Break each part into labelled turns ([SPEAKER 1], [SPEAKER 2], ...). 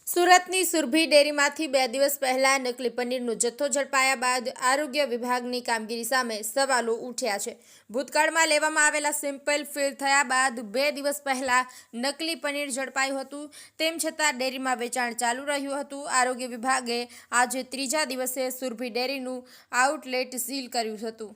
[SPEAKER 1] સુરતની સુરભી ડેરીમાંથી 2 દિવસ પહેલા નકલી પનીરનો જથ્થો ઝડપાયા બાદ આરોગ્ય વિભાગની કામગીરી સામે સવાલો ઉઠ્યા છે। ભૂતકાળમાં લેવામાં આવેલા સેમ્પલ ફેલ થયા બાદ 2 દિવસ પહેલા નકલી પનીર ઝડપાયું હતું। તેમ છતાં ડેરીમાં વેચાણ ચાલુ રહ્યું હતું। આરોગ્ય વિભાગે આજે ત્રીજા દિવસે સુરભી ડેરીનું આઉટલેટ સીલ કર્યું હતું।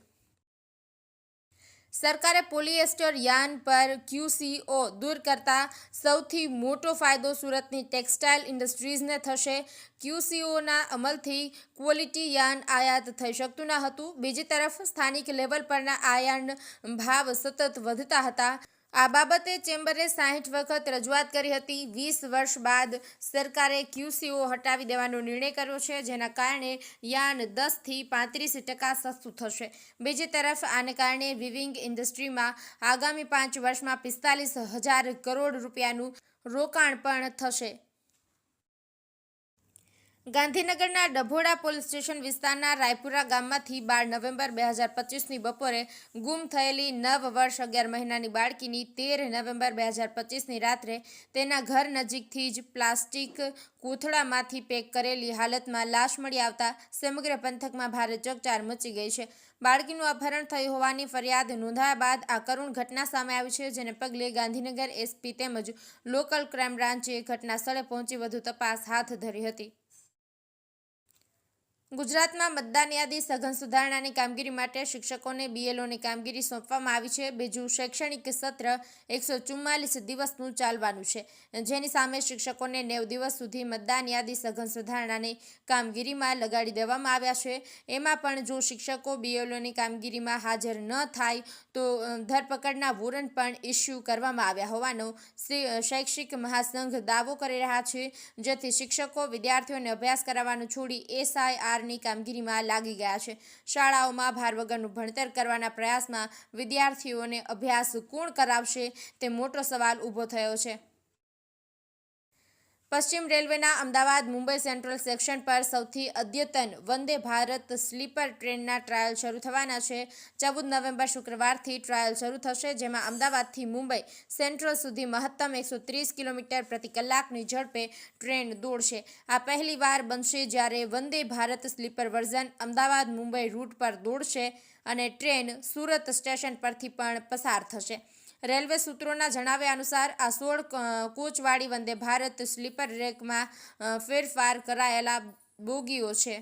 [SPEAKER 1] સરકારે પોલિએસ્ટર યાર્ન પર QCO દૂર કરતા સૌથી મોટો ફાયદો સુરતની ટેક્સટાઇલ ઇન્ડસ્ટ્રીઝને થશે। QCOના અમલથી ક્વોલિટી યાર્ન આયાત થઈ શકતું ન હતું। બીજી તરફ સ્થાનિક લેવલ પરના આ યાર્ન ભાવ સતત વધતા હતા। આ બાબતે ચેમ્બરે 60 વખત રજૂઆત કરી હતી। 20 વર્ષ બાદ સરકારે QCO હટાવી દેવાનો નિર્ણય કર્યો છે, જેના કારણે યાર્ન 10થી 35% સસ્તું થશે। બીજી તરફ આને કારણે વીવિંગ ઇન્ડસ્ટ્રીમાં આગામી 5 વર્ષમાં 45,000 કરોડ રૂપિયાનું રોકાણ પણ થશે। ગાંધીનગરના ડભોડા પોલીસ સ્ટેશન વિસ્તારના રાયપુરા ગામમાંથી 12 નવેમ્બર 2025ની બપોરે ગુમ થયેલી 9 વર્ષ 11 મહિનાની બાળકીની 13 નવેમ્બર 2025ની રાત્રે તેના ઘર નજીકથી જ પ્લાસ્ટિક કોથળામાંથી પેક કરેલી હાલતમાં લાશ મળી આવતા સમગ્ર પંથકમાં ભારે ચકચાર મચી ગઈ છે। બાળકીનું અપહરણ થયું હોવાની ફરિયાદ નોંધાયા બાદ આ કરુણ ઘટના સામે આવી છે, જેને પગલે ગાંધીનગર SP તેમજ લોકલ ક્રાઇમ બ્રાન્ચે ઘટના સ્થળે પહોંચી વધુ તપાસ હાથ ધરી હતી। ગુજરાતમાં મતદાન યાદી સઘન સુધારણાની કામગીરી માટે શિક્ષકોને BLOની કામગીરી સોંપવામાં આવી છે। બીજું શૈક્ષણિક સત્ર 144 દિવસનું ચાલવાનું છે, જેની સામે શિક્ષકોને 90 દિવસ સુધી મતદાન યાદી સઘન સુધારણાની કામગીરીમાં લગાડી દેવામાં આવ્યા છે। એમાં પણ જો શિક્ષકો BLOની કામગીરીમાં હાજર ન થાય તો ધરપકડના વોરંટ પણ ઇસ્યુ કરવામાં આવ્યા હોવાનો શૈક્ષિક મહાસંઘ દાવો કરી રહ્યા છે, જેથી શિક્ષકો વિદ્યાર્થીઓને અભ્યાસ કરાવવાનું છોડી SIR ની કામગીરીમાં લાગી ગયા છે। શાળાઓમાં ભાર વગરનું ભણતર કરવાના પ્રયાસમાં વિદ્યાર્થીઓને અભ્યાસ કોણ કરાવશે તે મોટો સવાલ ઊભો થયો છે। પશ્ચિમ રેલવેના અમદાવાદ મુંબઈ સેન્ટ્રલ સેક્શન પર સૌથી અદ્યતન વંદે ભારત સ્લીપર ટ્રેનના ટ્રાયલ શરૂ થવાના છે। 14 નવેમ્બર શુક્રવારથી ટ્રાયલ શરૂ થશે, જેમાં અમદાવાદથી મુંબઈ સેન્ટ્રલ સુધી મહત્તમ 130 કિલોમીટર પ્રતિ કલાકની ઝડપે ટ્રેન દોડશે। આ પહેલીવાર બનશે જ્યારે Vande Bharat sleeper version Ahmedabad Mumbai route પર દોડશે અને ટ્રેન સુરત સ્ટેશન પરથી પણ પસાર થશે। રેલવે સૂત્રોના જણાવ્યા અનુસાર આ 16 કોચવાળી વંદે ભારત સ્લીપર રેકમાં ફેરફાર કરાયેલા બોગીઓ છે।